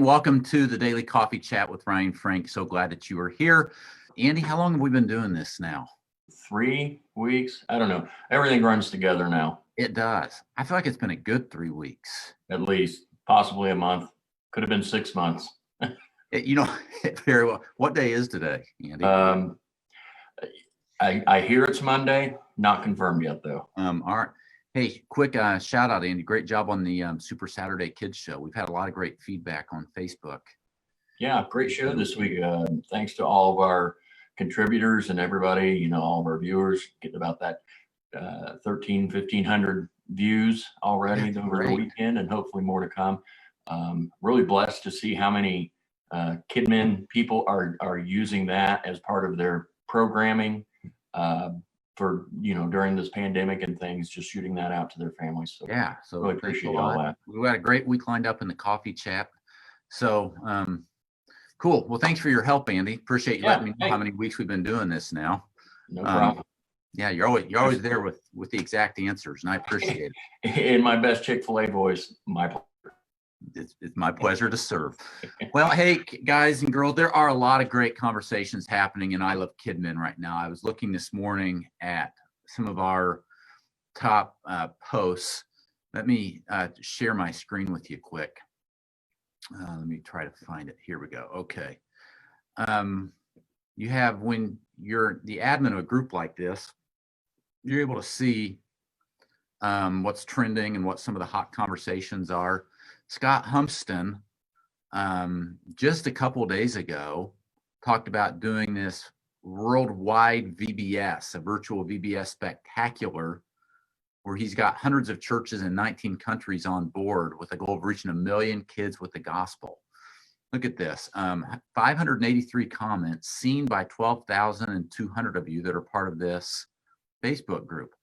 Welcome to the Daily Coffee Chat with Ryan Frank. So glad that you are here. Andy, how long have we been doing this now? 3 weeks. I don't know. Everything runs together now. It does. I feel like it's been a good 3 weeks. At least, possibly a month. Could have been 6 months. Very well. What day is today, Andy? I hear it's Monday. Not confirmed yet, though. All right. Hey, quick shout out, Andy. Great job on the Super Saturday Kids Show. We've had a lot of great feedback on Facebook. Yeah, great show this week. Thanks to all of our contributors and everybody, all of our viewers, getting about that 1,500 views already over the weekend, and hopefully more to come. Really blessed to see how many KidMin people are using that as part of their programming for during this pandemic and things, just shooting that out to their families. So yeah, so really appreciate all that. We've got a great week lined up in the coffee chat. So cool. Well, thanks for your help, Andy. Appreciate you letting me know how many weeks we've been doing this now. No problem. Yeah, you're always there with the exact answers, and I appreciate it. In my best Chick-fil-A voice, my pleasure. It's my pleasure to serve. Well, hey, guys and girls, there are a lot of great conversations happening in I Love KidMin right now. I was looking this morning at some of our top posts. Let me share my screen with you quick. Let me try to find it. Here we go. Okay. You have, when you're the admin of a group like this, you're able to see what's trending and what some of the hot conversations are. Scott Humpston, just a couple of days ago, talked about doing this worldwide VBS, a virtual VBS spectacular, where he's got hundreds of churches in 19 countries on board with a goal of reaching 1 million kids with the gospel. Look at this, 583 comments seen by 12,200 of you that are part of this Facebook group.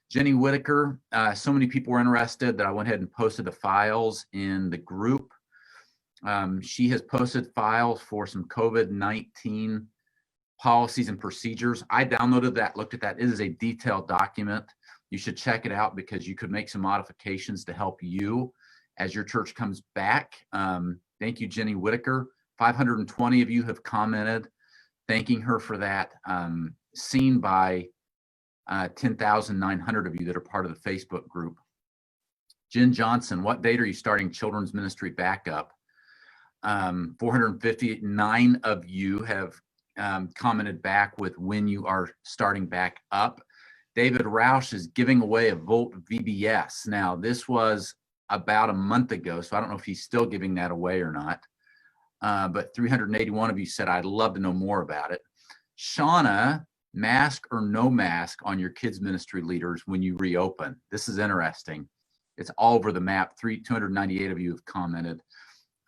Jenny Whitaker, so many people were interested that I went ahead and posted the files in the group. She has posted files for some COVID-19 policies and procedures. I downloaded that, looked at that. It is a detailed document. You should check it out because you could make some modifications to help you as your church comes back. Thank you, Jenny Whitaker. 520 of you have commented, thanking her for that. Seen by 10,900 of you that are part of the Facebook group. Jen Johnson, what date are you starting children's ministry back up? 459 of you have commented back with when you are starting back up. David Roush is giving away a Volt VBS. Now, this was about a month ago, so I don't know if he's still giving that away or not. But 381 of you said, I'd love to know more about it. Shauna, mask or no mask on your kids ministry leaders when you reopen? This is interesting. It's all over the map. 298 of you have commented.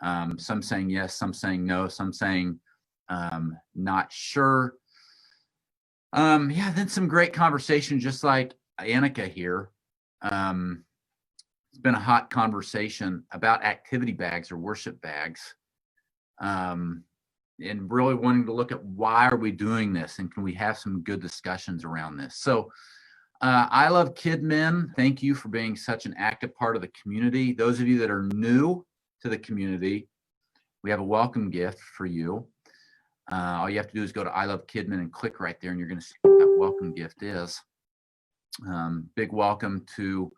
Some saying yes, some saying no, some saying not sure. Yeah, then some great conversation, just like Annika here. It's been a hot conversation about activity bags or worship bags. And really wanting to look at why are we doing this, and can we have some good discussions around this. So I Love KidMin, thank you for being such an active part of the community. Those of you that are new to the community, we have a welcome gift for you. All you have to do is go to I Love KidMin and click right there, and you're going to see what that welcome gift is. Big welcome to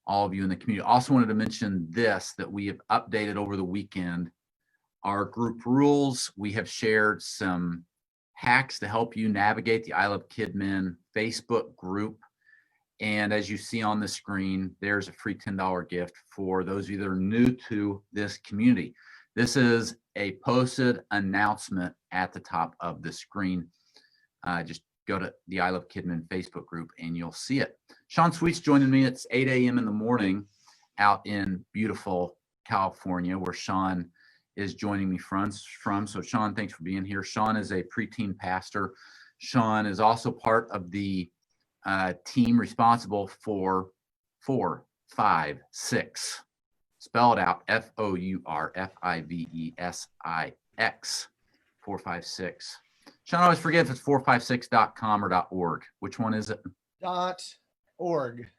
all of you in the community. Also wanted to mention this, that we have updated over the weekend our group rules. We have shared some hacks to help you navigate the I Love KidMin Facebook group. And as you see on the screen, there's a free $10 gift for those of you that are new to this community. This is a posted announcement at the top of the screen. Just go to the I Love KidMin Facebook group and you'll see it. Sean Sweet's joining me. It's 8 a.m. in the morning out in beautiful California, where Sean is joining me from. So Sean, thanks for being here. Sean is a preteen pastor. Sean is also part of the team responsible for 456. Spell it out, FOURFIVESIX, 456. Sean, I always forget if it's 456.com or .org. Which one is it? .org. .org.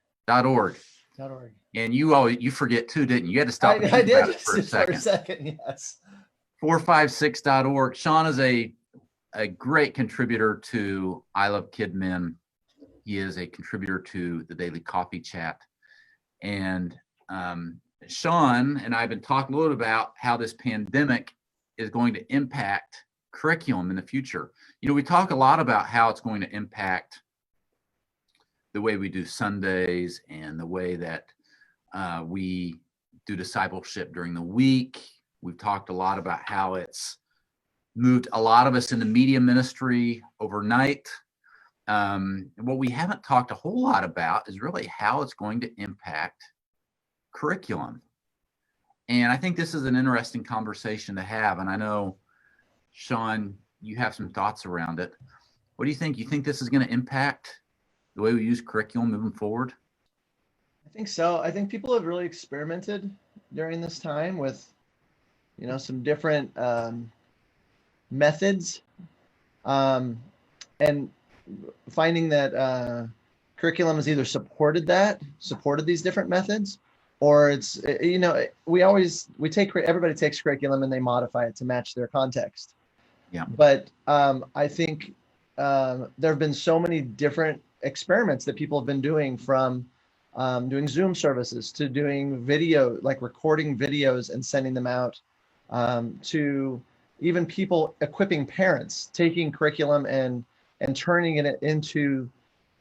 .org. And you forget too, didn't you? You had to stop. I did for a second. Yes. 456.org. Sean is a great contributor to I Love Kid Men. He is a contributor to the Daily Coffee Chat. And Sean and I have been talking a little about how this pandemic is going to impact curriculum in the future. You know, we talk a lot about how it's going to impact the way we do Sundays and the way that we do discipleship during the week. We've talked a lot about how it's moved a lot of us into media ministry overnight. What we haven't talked a whole lot about is really how it's going to impact curriculum. And I think this is an interesting conversation to have. And I know, Sean, you have some thoughts around it. What do you think? You think this is going to impact the way we use curriculum moving forward? I think so. I think people have really experimented during this time with, some different methods, and finding that curriculum has either supported these different methods, or it's, everybody takes curriculum and they modify it to match their context. Yeah. But I think there have been so many different experiments that people have been doing, from doing Zoom services to doing video, like recording videos and sending them out, to even people equipping parents, taking curriculum and turning it into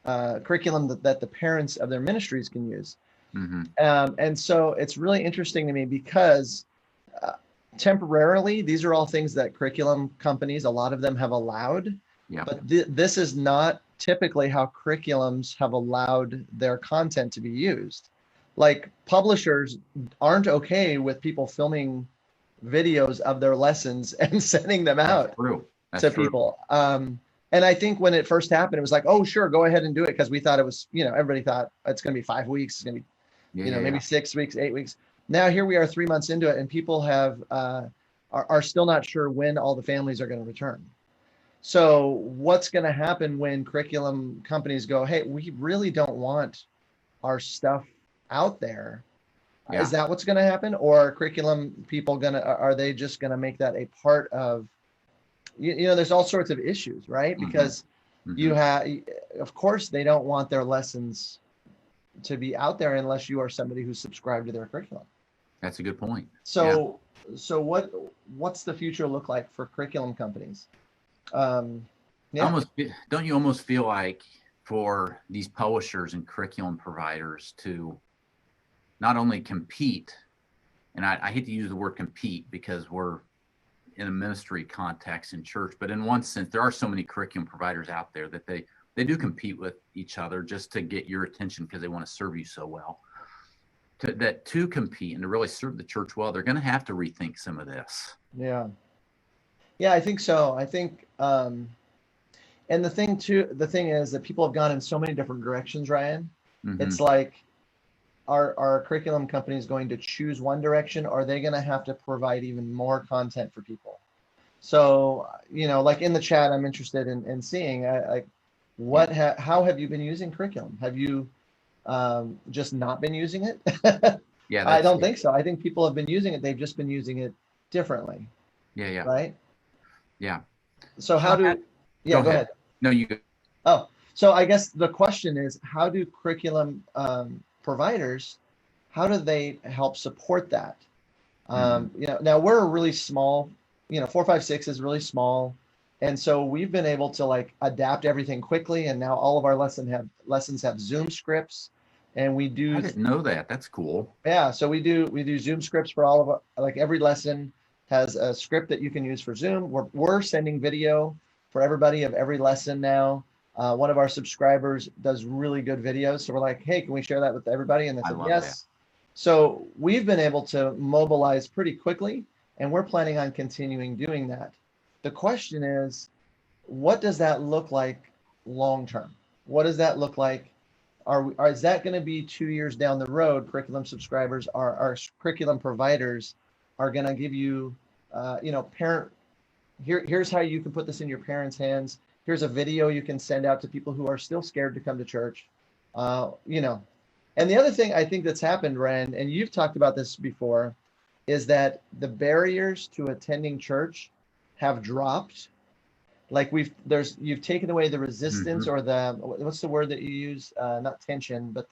curriculum that the parents of their ministries can use. Mm-hmm. And so it's really interesting to me because temporarily, these are all things that curriculum companies, a lot of them have allowed. Yeah. But this is not typically how curriculums have allowed their content to be used. Like, publishers aren't okay with people filming videos of their lessons and sending them out to people. And I think when it first happened, it was like, oh, sure, go ahead and do it, because we thought it was, everybody thought it's going to be 5 weeks, it's going to be, maybe 6 weeks, 8 weeks. Now here we are 3 months into it, and people are still not sure when all the families are going to return. So what's going to happen when curriculum companies go, hey, we really don't want our stuff out there? Yeah. Is that what's going to happen? Or are curriculum people are they just going to make that a part of, there's all sorts of issues, right? Because of course, they don't want their lessons to be out there unless you are somebody who's subscribed to their curriculum. That's a good point. So what's the future look like for curriculum companies? Don't you almost feel like for these publishers and curriculum providers to not only compete, and I hate to use the word compete because we're in a ministry context in church, but in one sense, there are so many curriculum providers out there that they do compete with each other just to get your attention because they want to serve you so well. To compete and to really serve the church well, they're going to have to rethink some of this. Yeah, I think so. I think, and the thing is that people have gone in so many different directions, Ryan. Mm-hmm. It's like, are curriculum companies going to choose one direction, or are they going to have to provide even more content for people? So, like in the chat, I'm interested in seeing, how have you been using curriculum? Have you just not been using it? Yeah, I don't think so. I think people have been using it. They've just been using it differently. Yeah. Right? Yeah. So go ahead. No, you go. Oh, so I guess the question is, how do curriculum providers, how do they help support that? Now we're a really small, 456 is really small. And so we've been able to adapt everything quickly. And now all of our lessons have Zoom scripts, and we do. I didn't know that. That's cool. Yeah. So we do Zoom scripts for all of every lesson has a script that you can use for Zoom. We're sending video for everybody of every lesson now. One of our subscribers does really good videos. So we're like, hey, can we share that with everybody? And they said, yes. That. So we've been able to mobilize pretty quickly, and we're planning on continuing doing that. The question is, what does that look like long term? What does that look like? Is that going to be 2 years down the road? Curriculum subscribers, our curriculum providers are going to give you, here's how you can put this in your parents' hands. Here's a video you can send out to people who are still scared to come to church. And the other thing I think that's happened, Ren, and you've talked about this before, is that the barriers to attending church have dropped. Like you've taken away the resistance, or what's the word that you use? Not tension, but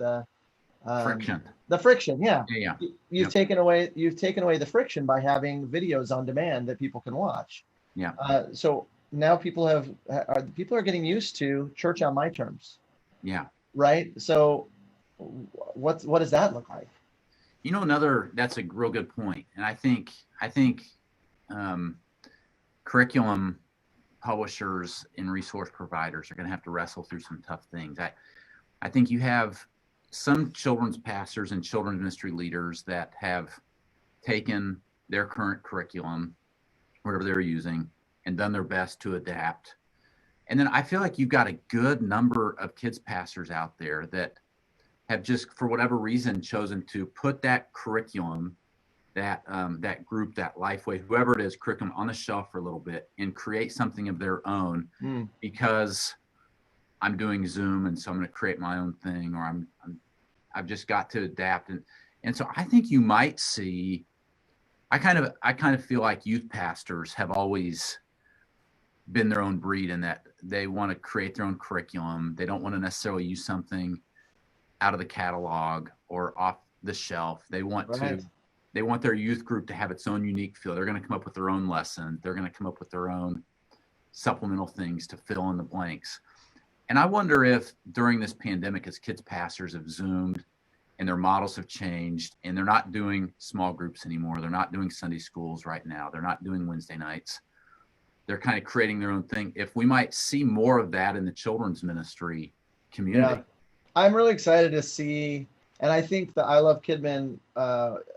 Friction. the friction. Yeah. Yeah. You've taken away the friction by having videos on demand that people can watch. Yeah. So now people are getting used to church on my terms. Yeah. Right. So what does that look like? That's a real good point. And I think curriculum publishers and resource providers are going to have to wrestle through some tough things. I think you have some children's pastors and children's ministry leaders that have taken their current curriculum, whatever they're using, and done their best to adapt. And then I feel like you've got a good number of kids pastors out there that have just, for whatever reason, chosen to put that curriculum, that group, that Lifeway, whoever it is, curriculum on the shelf for a little bit and create something of their own because I'm doing Zoom, and so I'm going to create my own thing, or I've just got to adapt. And so I think you might see, I kind of feel like youth pastors have always been their own breed in that they want to create their own curriculum. They don't want to necessarily use something out of the catalog or off the shelf. They want their youth group to have its own unique feel. They're going to come up with their own lesson. They're going to come up with their own supplemental things to fill in the blanks. And I wonder if during this pandemic, as kids pastors have Zoomed and their models have changed and they're not doing small groups anymore. They're not doing Sunday schools right now. They're not doing Wednesday nights. They're kind of creating their own thing. If we might see more of that in the children's ministry community. Yeah. I'm really excited to see, and I think the I Love Kidmin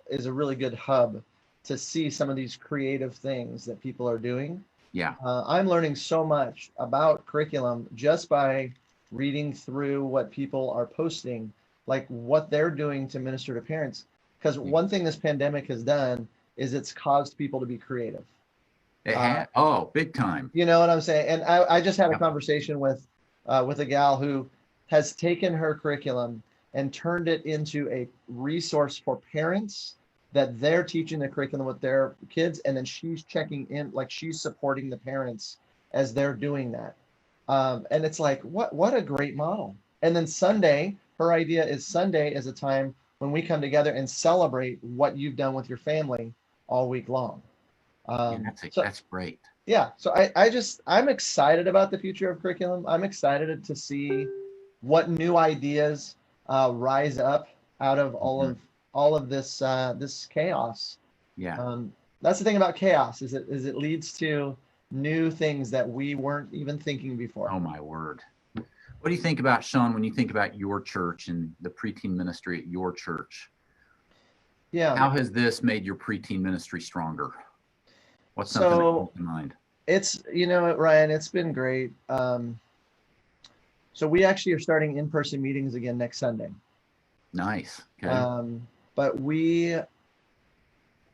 is a really good hub to see some of these creative things that people are doing. Yeah. I'm learning so much about curriculum just by reading through what people are posting, like what they're doing to minister to parents. Because one thing this pandemic has done is it's caused people to be creative. Big time. You know what I'm saying? And I just had a conversation with a gal who has taken her curriculum and turned it into a resource for parents that they're teaching the curriculum with their kids. And then she's checking in, like she's supporting the parents as they're doing that. And it's like, what a great model. And then Sunday, her idea is Sunday is a time when we come together and celebrate what you've done with your family all week long. That's great. Yeah. So I'm excited about the future of curriculum. I'm excited to see what new ideas rise up out of all of this this chaos. Yeah. That's the thing about chaos is it leads to new things that we weren't even thinking before. Oh my word. What do you think about, Sean, when you think about your church and the preteen ministry at your church? Yeah. How has this made your preteen ministry stronger? What's something that comes to mind? It's, Ryan, it's been great. So we actually are starting in-person meetings again next Sunday. Nice. Okay. But we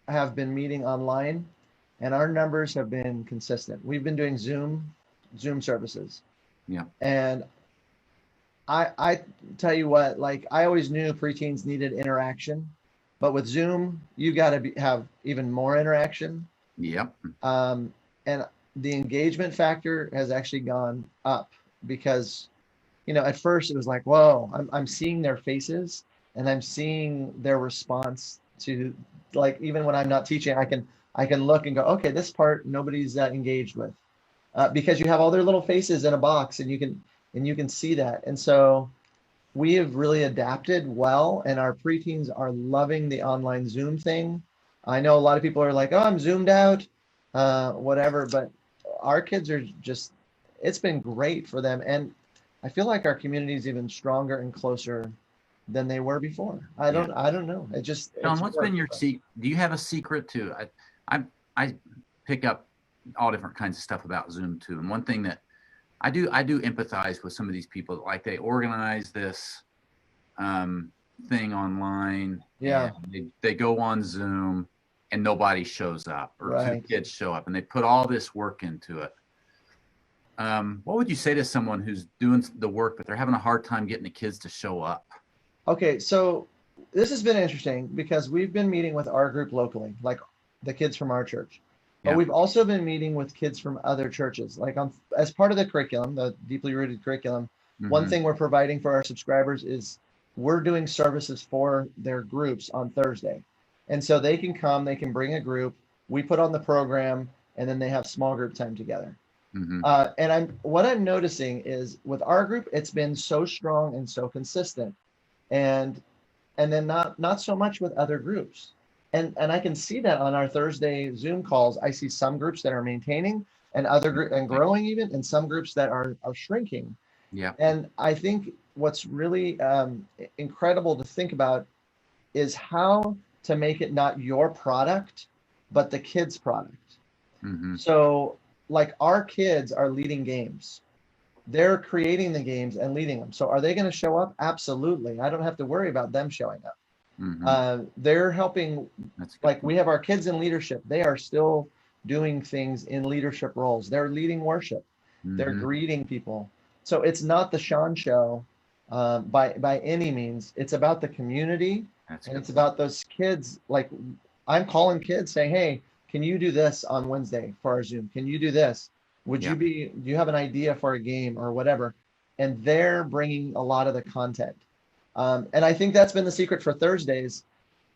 have been meeting online and our numbers have been consistent. We've been doing Zoom services. Yeah. And I tell you what, like I always knew preteens needed interaction, but with Zoom, you got to have even more interaction. Yep. And the engagement factor has actually gone up because, at first it was like, whoa, I'm seeing their faces and I'm seeing their response to, like, even when I'm not teaching, I can look and go, okay, this part nobody's engaged with, because you have all their little faces in a box and you can see that. And so we have really adapted well, and our preteens are loving the online Zoom thing. I know a lot of people are like, oh, I'm Zoomed out, whatever, but our kids are just, it's been great for them. And I feel like our community is even stronger and closer than they were before. I don't know. It just, John, what's been your secret? Do you have a secret too? I pick up all different kinds of stuff about Zoom too. And one thing that I do empathize with some of these people, like they organize this thing online. Yeah. They go on Zoom and nobody shows up, or Right. two kids show up, and they put all this work into it. What would you say to someone who's doing the work, but they're having a hard time getting the kids to show up? Okay, so this has been interesting because we've been meeting with our group locally, like the kids from our church. But Yeah. we've also been meeting with kids from other churches. Like as part of the curriculum, the deeply rooted curriculum, one Mhm. thing we're providing for our subscribers is we're doing services for their groups on Thursday. And so they can come, they can bring a group, we put on the program, and then they have small group time together. Mhm. And what I'm noticing is with our group, it's been so strong and so consistent. And then not so much with other groups. And I can see that on our Thursday Zoom calls. I see some groups that are maintaining and and growing even, and some groups that are shrinking. Yeah. And I think what's really incredible to think about is how to make it not your product, but the kids' product. Mhm. So like our kids are leading games. They're creating the games and leading them. So are they going to show up? Absolutely. I don't have to worry about them showing up. Mhm. They're helping, That's good. like we have our kids in leadership. They are still doing things in leadership roles. They're leading worship. They're Mhm. greeting people. So it's not the Sean show by any means. It's about the community, That's and good. it's about those kids. Like I'm calling kids saying, hey, can you do this on Wednesday for our Zoom? Can you do this? Would Yeah. do you have an idea for a game or whatever? And they're bringing a lot of the content. And I think that's been the secret for Thursdays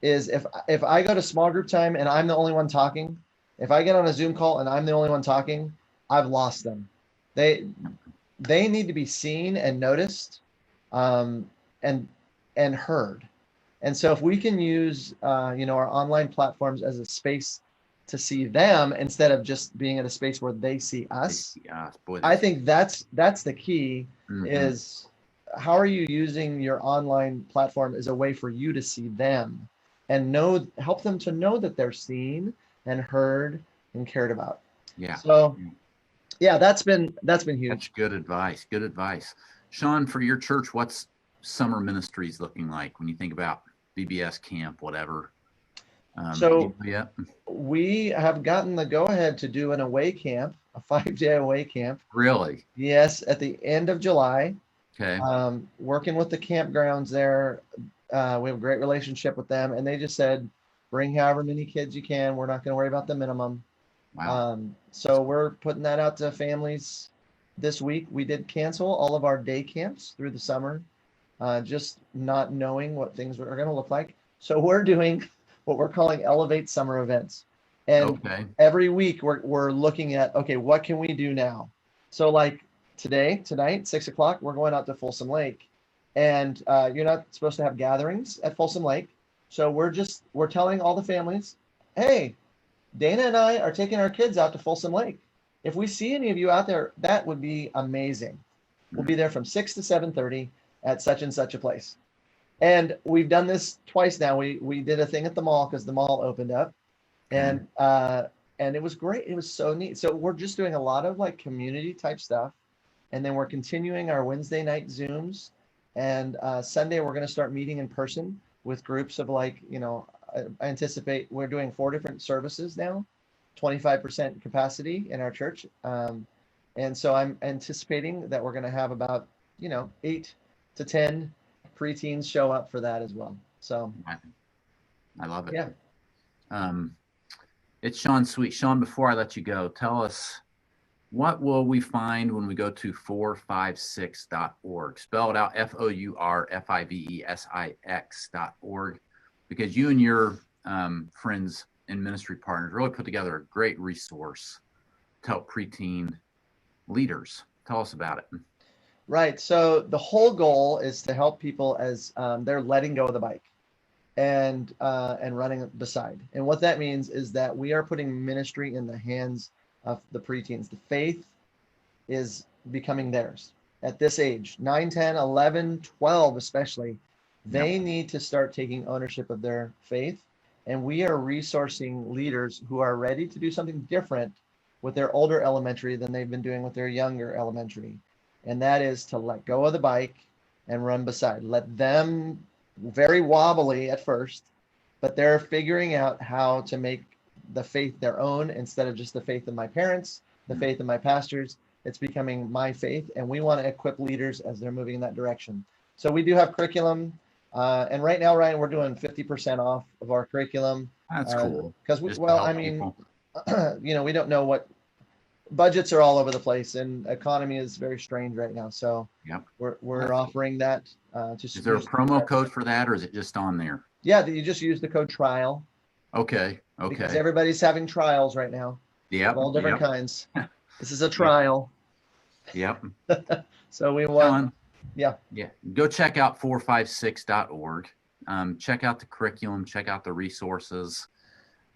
is if I go to small group time and I'm the only one talking, if I get on a Zoom call and I'm the only one talking, I've lost them. They need to be seen and noticed, um, and heard. And so if we can use our online platforms as a space to see them instead of just being in a space where they see us, Boy, I think that's the key. Mhm. Is how are you using your online platform as a way for you to see them and help them to know that they're seen and heard and cared about. Yeah. So yeah, that's been huge. That's good advice. Good advice. Sean, for your church, what's summer ministries looking like when you think about VBS camp, whatever? So yeah. we have gotten the go ahead to do an away camp, a 5-day away camp. Really? Yes, at the end of July. Okay. Working with the campgrounds there. We have a great relationship with them, and they just said, bring however many kids you can. We're not going to worry about the minimum. Wow. So we're putting that out to families this week. We did cancel all of our day camps through the summer, just not knowing what things are going to look like. So we're doing what we're calling Elevate Summer Events. And Okay. every week we're looking at, okay, what can we do now? So like tonight, 6:00, we're going out to Folsom Lake. And you're not supposed to have gatherings at Folsom Lake. So we're telling all the families, hey, Dana and I are taking our kids out to Folsom Lake. If we see any of you out there, that would be amazing. We'll be there from 6 to 7:30 at such and such a place. And we've done this twice now. We did a thing at the mall because the mall opened up, and it was great. It was so neat. So we're just doing a lot of like community type stuff, and then we're continuing our Wednesday night Zooms, and Sunday we're going to start meeting in person with groups of like, I anticipate we're doing 4 different services now, 25% capacity in our church. And so I'm anticipating that we're going to have about, 8 to 10 preteens show up for that as well. So I love it. Yeah. It's Sean Sweet. Sean, before I let you go, tell us, what will we find when we go to 456.org? Spell it out, FOURFIVESIX.org, because you and your friends and ministry partners really put together a great resource to help preteen leaders. Tell us about it. Right. So the whole goal is to help people as they're letting go of the bike and running beside. And what that means is that we are putting ministry in the hands of the preteens. The faith is becoming theirs at this age, 9, 10, 11, 12 especially. They need to start taking ownership of their faith. And we are resourcing leaders who are ready to do something different with their older elementary than they've been doing with their younger elementary. And that is to let go of the bike and run beside. Let them, very wobbly at first, but they're figuring out how to make the faith their own instead of just the faith of my parents, the faith of my pastors. It's becoming my faith, and we want to equip leaders as they're moving in that direction. So we do have curriculum. And right now, Ryan, we're doing 50% off of our curriculum. That's cool. Because, Just to well, help I mean, people. we don't know what budgets are all over the place, and economy is very strange right now. So Yep. we're offering that. Is there a promo code for that, or is it just on there? Yeah, you just use the code trial. Okay. Because Okay. everybody's having trials right now Yep. of all different Yep. kinds. This is a trial. Yep. So we want, John, yeah. Go check out 456.org. Check out the curriculum, check out the resources.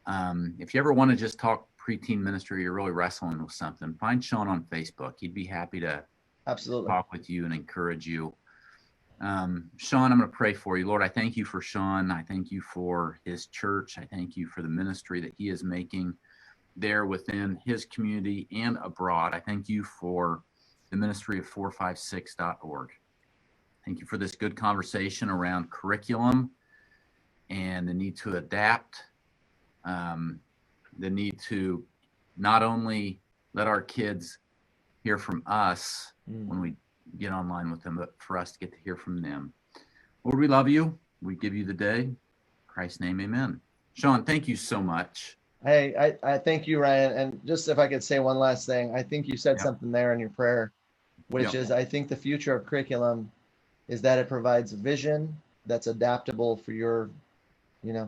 If you ever want to just talk preteen ministry, you're really wrestling with something, find Sean on Facebook. He'd be happy to Absolutely talk with you and encourage you. Sean, I'm going to pray for you. Lord, I thank you for Sean. I thank you for his church. I thank you for the ministry that he is making there within his community and abroad. I thank you for the ministry of 456.org. Thank you for this good conversation around curriculum and the need to adapt, the need to not only let our kids hear from us when we get online with them, but for us to get to hear from them. Lord, we love you. We give you the day. In Christ's name, amen. Sean, thank you so much. Hey, I thank you, Ryan. And just if I could say one last thing, I think you said something there in your prayer, which is I think the future of curriculum is that it provides vision that's adaptable for your,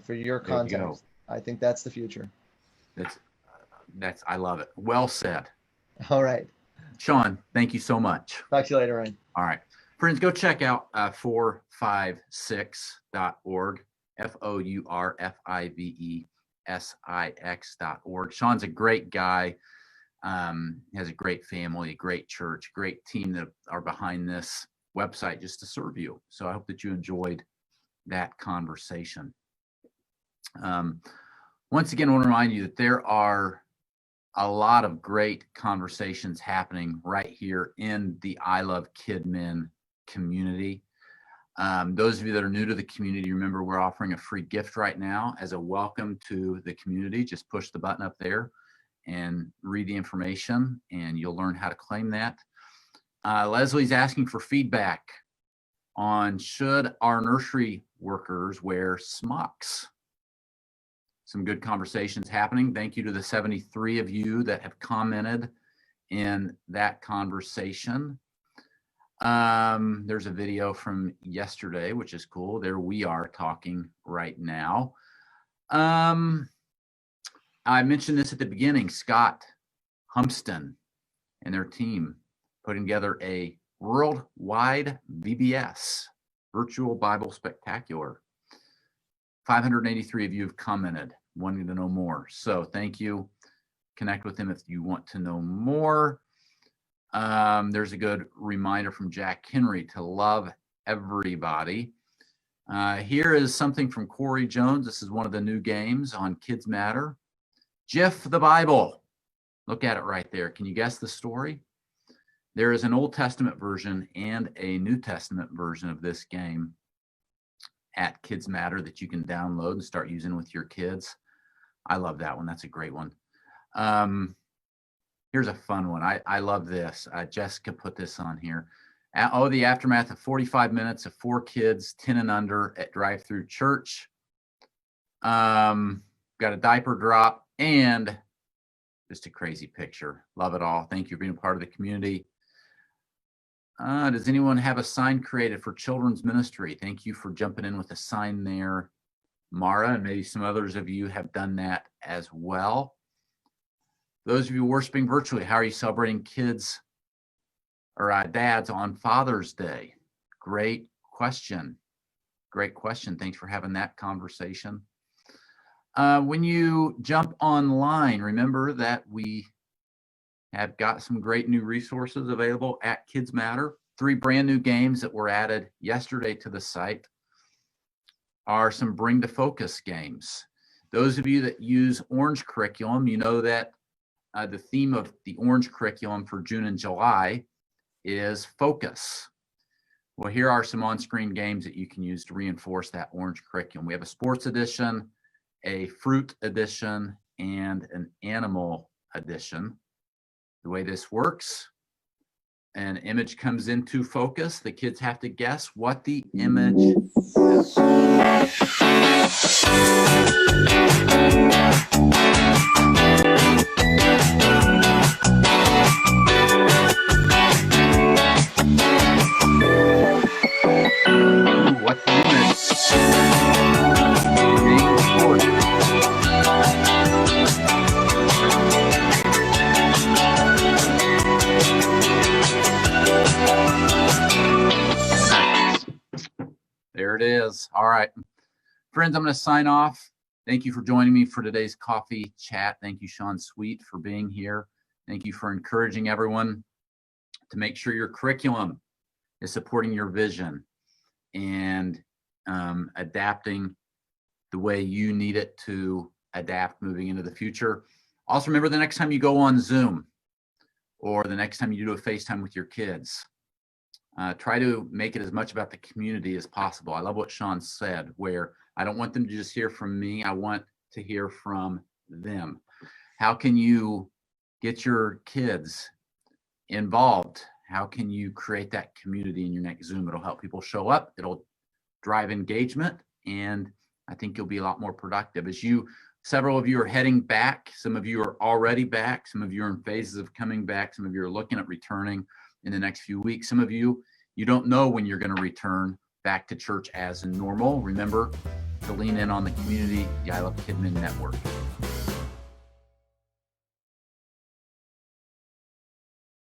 for your context. I think that's the future. That's I love it. Well said. All right. Sean, thank you so much. Talk to you later, Ryan. All right. Friends, go check out 456.org, FOURFIVESIX.org. Sean's a great guy. He has a great family, a great church, great team that are behind this website just to serve you. So I hope that you enjoyed that conversation. Once again, I want to remind you that there are a lot of great conversations happening right here in the I Love KidMin community. Those of you that are new to the community, remember we're offering a free gift right now as a welcome to the community. Just push the button up there and read the information and you'll learn how to claim that. Leslie's asking for feedback on should our nursery workers wear smocks? Some good conversations happening. Thank you to the 73 of you that have commented in that conversation. There's a video from yesterday, which is cool. There we are talking right now. I mentioned this at the beginning, Scott Humston and their team putting together a worldwide VBS, Virtual Bible Spectacular. 583 of you have commented, wanting to know more. So thank you. Connect with them if you want to know more. There's a good reminder from Jack Henry to love everybody. Here is something from Corey Jones. This is one of the new games on Kids Matter. Jiff the Bible. Look at it right there. Can you guess the story? There is an Old Testament version and a New Testament version of this game at Kids Matter that you can download and start using with your kids. I love that one. That's a great one. Here's a fun one. I love this. Jessica put this on here. The aftermath of 45 minutes of 4 kids, 10 and under at drive-through church. Got a diaper drop and just a crazy picture. Love it all. Thank you for being a part of the community. Does anyone have a sign created for children's ministry? Thank you for jumping in with a sign there, Mara, and maybe some others of you have done that as well. Those of you worshiping virtually, how are you celebrating kids or dads on Father's Day? Great question. Great question. Thanks for having that conversation. When you jump online, remember that we have got some great new resources available at Kids Matter. 3 brand new games that were added yesterday to the site are some Bring to Focus games. Those of you that use Orange curriculum, you know that the theme of the Orange curriculum for June and July is focus. Well, here are some on-screen games that you can use to reinforce that Orange curriculum. We have a sports edition, a fruit edition, and an animal edition. The way this works, an image comes into focus, the kids have to guess what the image is. Ooh, what's the image? Being recorded. Nice. There it is. All right. Friends, I'm going to sign off. Thank you for joining me for today's coffee chat. Thank you, Sean Sweet, for being here. Thank you for encouraging everyone to make sure your curriculum is supporting your vision and adapting the way you need it to adapt moving into the future. Also, remember the next time you go on Zoom or the next time you do a FaceTime with your kids, try to make it as much about the community as possible. I love what Sean said, where I don't want them to just hear from me. I want to hear from them. How can you get your kids involved? How can you create that community in your next Zoom? It'll help people show up. It'll drive engagement. And I think you'll be a lot more productive. Several of you are heading back. Some of you are already back. Some of you are in phases of coming back. Some of you are looking at returning in the next few weeks. Some of you don't know when you're going to return back to church as normal. Remember to lean in on the community, the I Love Kidmin Network.